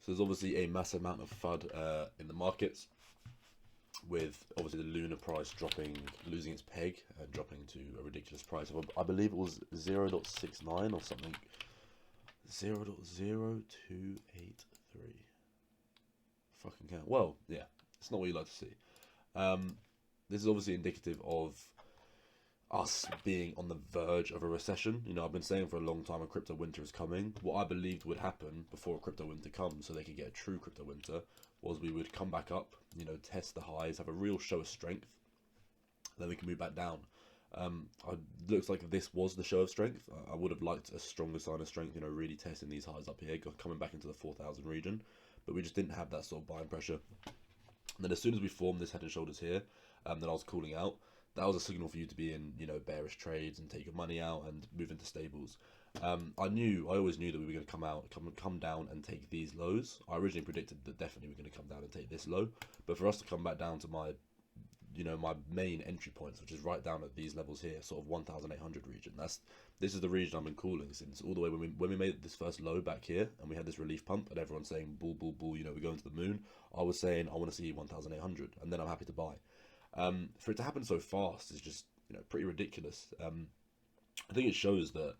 So there's obviously a massive amount of FUD in the markets, with obviously the Luna price dropping, losing its peg and dropping to a ridiculous price of, I believe it was 0.69 or something, 0.0283. Fucking hell. Well, yeah, it's not what you like to see. This is obviously indicative of us being on the verge of a recession. You know, I've been saying for a long time a crypto winter is coming. What I believed would happen before a crypto winter comes, so they could get a true crypto winter, was we would come back up, you know, test the highs, have a real show of strength, then we can move back down. Looks like this was the show of strength. I would have liked a stronger sign of strength, you know, really testing these highs up here, coming back into the 4,000 region, but we just didn't have that sort of buying pressure. And then as soon as we formed this head and shoulders here, that I was calling out, that was a signal for you to be in, you know, bearish trades and take your money out and move into stables. I always knew that we were going to come down and take these lows. I originally predicted that definitely we're going to come down and take this low, but for us to come back down to my, you know, my main entry points, which is right down at these levels here, sort of 1,800 region. This is the region I've been calling since all the way when we made this first low back here, and we had this relief pump, and everyone's saying bull, bull, bull. You know, we're going to the moon. I was saying I want to see 1,800, and then I'm happy to buy. For it to happen so fast is just, you know, pretty ridiculous. I think it shows that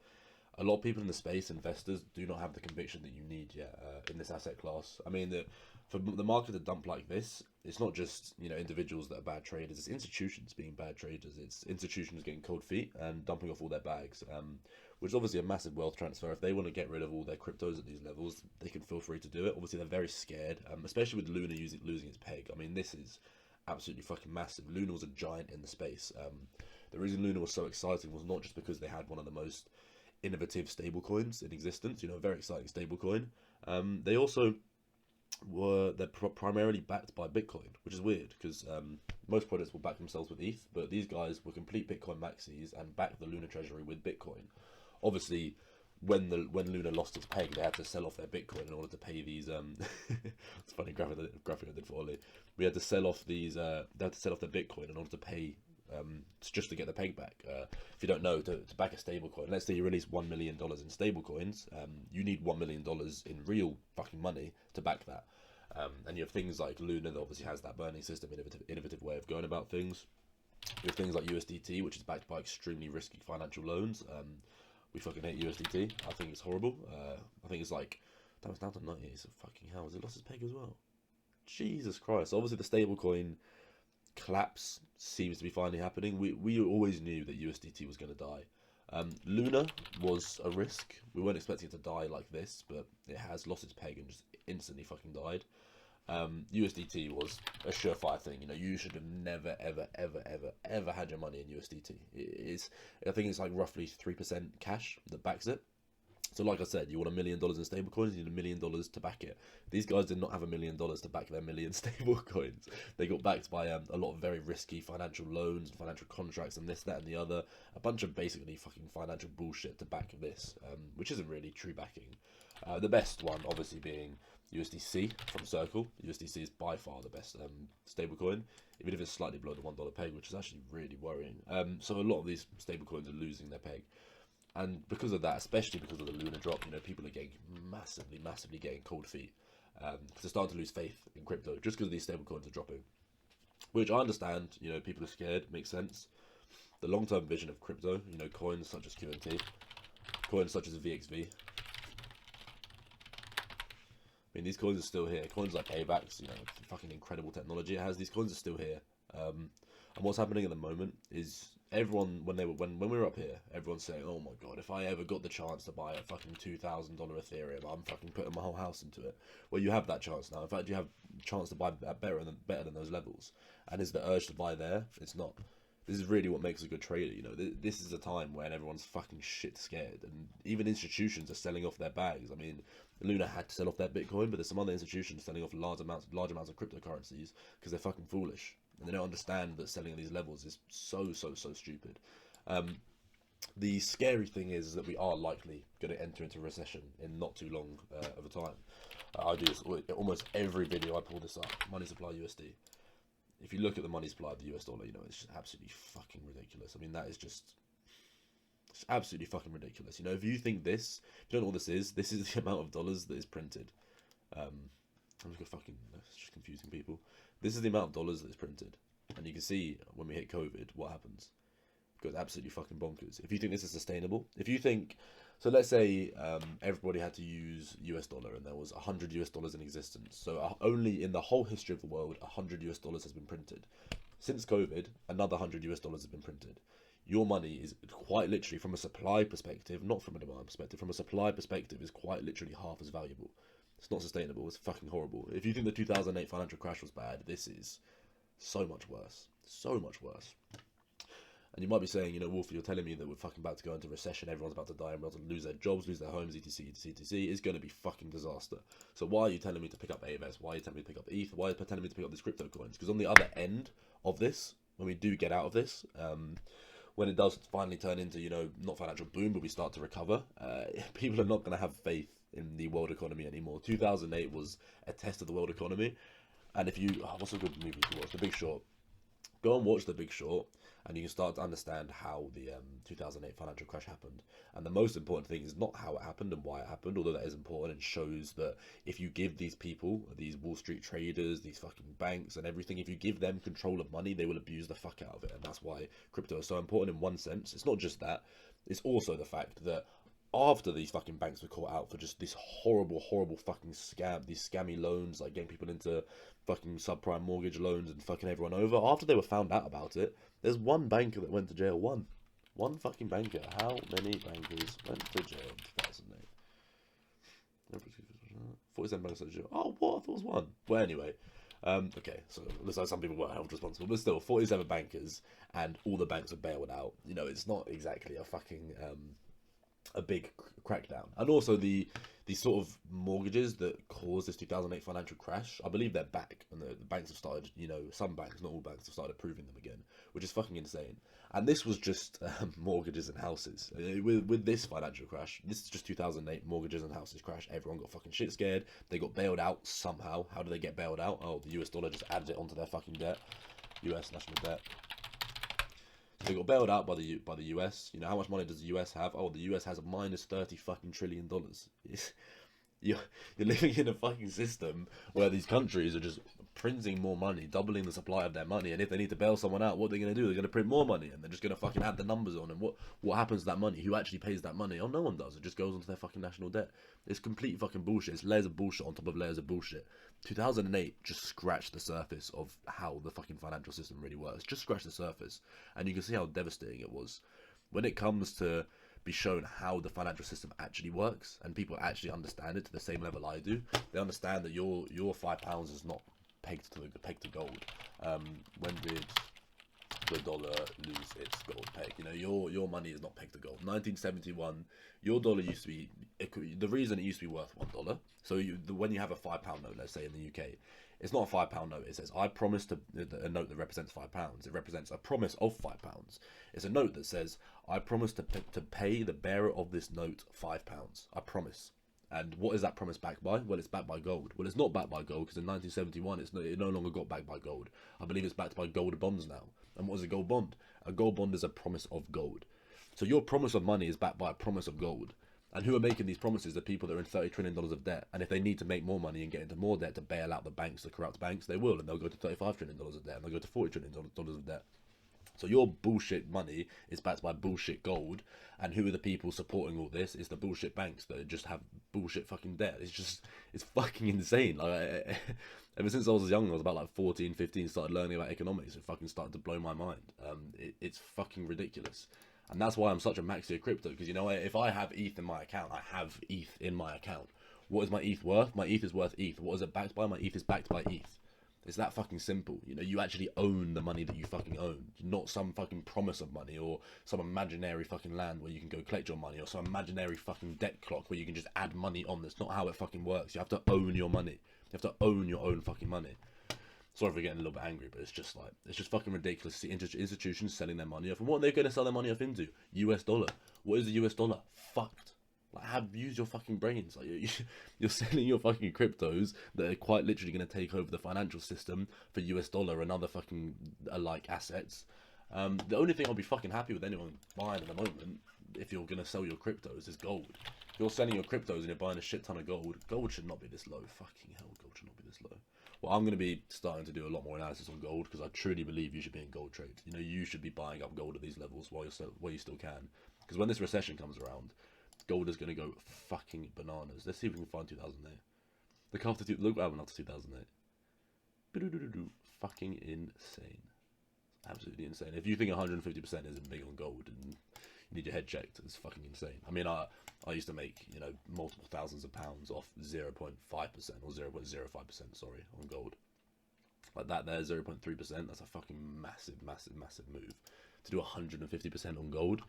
a lot of people in the space, investors, do not have the conviction that you need yet in this asset class. I mean, for the market to dump like this, it's not just, you know, individuals that are bad traders. It's institutions being bad traders. It's institutions getting cold feet and dumping off all their bags, which is obviously a massive wealth transfer. If they want to get rid of all their cryptos at these levels, they can feel free to do it. Obviously, they're very scared, especially with Luna losing its peg. I mean, this is absolutely fucking massive. Luna was a giant in the space. The reason Luna was so exciting was not just because they had one of the most innovative stablecoins in existence, you know, a very exciting stablecoin. They also they're primarily backed by Bitcoin, which is weird because most projects will back themselves with ETH, but these guys were complete Bitcoin maxis and backed the Luna treasury with Bitcoin. Obviously, when Luna lost its peg, they had to sell off their Bitcoin in order to pay these. It's a funny graphic I did for Ollie. We had to sell off these. They had to sell off their Bitcoin in order to pay. Just to get the peg back. If you don't know, to back a stablecoin, let's say you release $1 million in stablecoins, you need $1 million in real fucking money to back that. And you have things like Luna that obviously has that burning system, innovative way of going about things. You have things like USDT, which is backed by extremely risky financial loans. We fucking hate USDT. I think it's horrible. I think it's like, that was down to 90. So fucking hell, has it lost its peg as well? Jesus Christ. Obviously the stablecoin collapse seems to be finally happening. We always knew that USDT was going to die. Luna was a risk. We weren't expecting it to die like this, but it has lost its peg and just instantly fucking died. USDT was a surefire thing. You know, you should have never, ever had your money in USDT. I think it's like roughly 3% cash that backs it. So like I said, you want $1 million in stablecoins, you need $1 million to back it. These guys did not have $1 million to back their million stablecoins. They got backed by a lot of very risky financial loans and financial contracts and this, that and the other. A bunch of basically fucking financial bullshit to back this, which isn't really true backing. The best one obviously being USDC from Circle. USDC is by far the best stablecoin, even if it's slightly below the $1 peg, which is actually really worrying. So a lot of these stablecoins are losing their peg. And because of that, especially because of the Luna drop, you know, people are getting massively getting cold feet. Because they're starting to lose faith in crypto just because these stablecoins are dropping. Which I understand, you know, people are scared, makes sense. The long-term vision of crypto, you know, coins such as QNT, coins such as VXV. I mean, these coins are still here. Coins like AVAX, you know, fucking incredible technology it has. These coins are still here. And what's happening at the moment is everyone, when we were up here, everyone's saying, "Oh my god, if I ever got the chance to buy a fucking $2,000 Ethereum, I'm fucking putting my whole house into it." Well, you have that chance now. In fact, you have a chance to buy better than those levels. And is the urge to buy there? It's not. This is really what makes a good trader. You know, this is a time when everyone's fucking shit scared, and even institutions are selling off their bags. I mean, Luna had to sell off their Bitcoin, but there's some other institutions selling off large amounts of cryptocurrencies because they're fucking foolish and they don't understand that selling at these levels is so stupid. The scary thing is that we are likely going to enter into a recession in not too long of a time. I do this almost every video. I pull this up. Money supply USD. If you look at the money supply of the US dollar, you know, it's just absolutely fucking ridiculous. I mean, that is just, it's absolutely fucking ridiculous. You know, if you think this, if you don't know what this is the amount of dollars that is printed. I'm just gonna fucking, it's just confusing people. This is the amount of dollars that is printed, and you can see when we hit COVID what happens. It goes absolutely fucking bonkers. If you think this is sustainable, if you think, so let's say everybody had to use US dollar and there was 100 US dollars in existence. So only in the whole history of the world, 100 US dollars has been printed. Since COVID, another 100 US dollars has been printed. Your money is quite literally, from a supply perspective, not from a demand perspective, from a supply perspective, is quite literally half as valuable. It's not sustainable. It's fucking horrible. If you think the 2008 financial crash was bad, this is so much worse. So much worse. And you might be saying, you know, Wolfe, you're telling me that we're fucking about to go into recession, everyone's about to die, everyone's about to lose their jobs, lose their homes, etc, etc, etc. It's going to be fucking disaster. So why are you telling me to pick up AVS? Why are you telling me to pick up ETH? Why are you telling me to pick up these crypto coins? Because on the other end of this, when we do get out of this, when it does finally turn into, you know, not financial boom, but we start to recover, people are not going to have faith in the world economy anymore. 2008 was a test of the world economy. And if you, what's a good movie to watch? The Big Short. Go and watch The Big Short, and you can start to understand how the 2008 financial crash happened. And the most important thing is not how it happened and why it happened, although that is important and shows that if you give these people, these Wall Street traders, these fucking banks and everything, if you give them control of money, they will abuse the fuck out of it. And that's why crypto is so important in one sense. It's not just that, it's also the fact that after these fucking banks were caught out for just this horrible, horrible fucking scam, these scammy loans, like getting people into fucking subprime mortgage loans and fucking everyone over, after they were found out about it, there's one banker that went to jail. One fucking banker. How many bankers went to jail in 2008? 47 bankers went to jail. Oh, what? I thought it was one. Well, anyway. Okay, so it looks like some people were held responsible, but still, 47 bankers, and all the banks were bailed out. You know, it's not exactly a fucking... a big crackdown. And also the sort of mortgages that caused this 2008 financial crash, I believe they're back, and the banks have started, you know, some banks, not all banks, have started approving them again, which is fucking insane. And this was just mortgages and houses. With this financial crash, this is just 2008 mortgages and houses crash. Everyone got fucking shit scared. They got bailed out somehow. How do they get bailed out? Oh, the US dollar just added it onto their fucking debt. US national debt. They got bailed out by the US. You know, how much money does the US have? Oh, the US has a minus 30 fucking trillion dollars. You're living in a fucking system where these countries are just printing more money, doubling the supply of their money, and if they need to bail someone out, what are they going to do? They're going to print more money, and they're just going to fucking add the numbers on, and what happens to that money? Who actually pays that money? Oh, no one does. It just goes onto their fucking national debt. It's complete fucking bullshit. It's layers of bullshit on top of layers of bullshit. 2008 just scratched the surface of how the fucking financial system really works. Just scratched the surface, and you can see how devastating it was. When it comes to be shown how the financial system actually works, and people actually understand it to the same level I do, they understand that your £5 is not pegged to gold. When did the dollar lose its gold peg? You know, your money is not pegged to gold. 1971, your dollar used to be, the reason it used to be worth $1. So when you have a £5 note, let's say in the UK, it's not a £5 note. It says, I promise to, a note that represents £5. It represents a promise of £5. It's a note that says, I promise to pay the bearer of this note £5. I promise. And what is that promise backed by? Well, it's backed by gold. Well, it's not backed by gold because in 1971, it no longer got backed by gold. I believe it's backed by gold bonds now. And what is a gold bond? A gold bond is a promise of gold. So your promise of money is backed by a promise of gold. And who are making these promises? The people that are in $30 trillion of debt. And if they need to make more money and get into more debt to bail out the banks, the corrupt banks, they will. And they'll go to $35 trillion of debt. And they'll go to $40 trillion of debt. So your bullshit money is backed by bullshit gold. And who are the people supporting all this? It's the bullshit banks that just have bullshit fucking debt. It's fucking insane. Like, ever since I was young, I was about like 14, 15, started learning about economics. It fucking started to blow my mind. It's fucking ridiculous. And that's why I'm such a maxi of crypto, because you know, if I have ETH in my account, I have ETH in my account. What is my ETH worth? My ETH is worth ETH. What is it backed by? My ETH is backed by ETH. It's that fucking simple. You know, you actually own the money that you fucking own, not some fucking promise of money or some imaginary fucking land where you can go collect your money, or some imaginary fucking debt clock where you can just add money on. That's not how it fucking works. You have to own your money. You have to own your own fucking money. Sorry for getting a little bit angry, but it's just fucking ridiculous to see institutions selling their money off. And what are they going to sell their money off into? US dollar. What is the US dollar? Fucked. Like, use your fucking brains. Like, you're selling your fucking cryptos that are quite literally going to take over the financial system for US dollar and other fucking alike assets. The only thing I'll be fucking happy with anyone buying at the moment, if you're going to sell your cryptos, is gold. you're selling your cryptos and you're buying a shit ton of gold, gold should not be this low. Fucking hell, gold should not be this low. Well, I'm going to be starting to do a lot more analysis on gold because I truly believe you should be in gold trades. You know, you should be buying up gold at these levels while you still can. Because when this recession comes around, gold is going to go fucking bananas. Let's see if we can find 2008. Look what happened after 2008. Fucking insane. Absolutely insane. If you think 150% isn't big on gold and you need your head checked, it's fucking insane. I mean, I used to make, you know, multiple thousands of pounds off 0.5% or 0.05%, sorry, on gold. Like that there, 0.3%, that's a fucking massive move. To do 150% on gold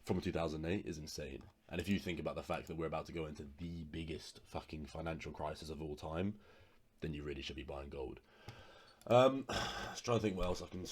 from 2008 is insane. And if you think about the fact that we're about to go into the biggest fucking financial crisis of all time, then you really should be buying gold. I was trying to think what else I can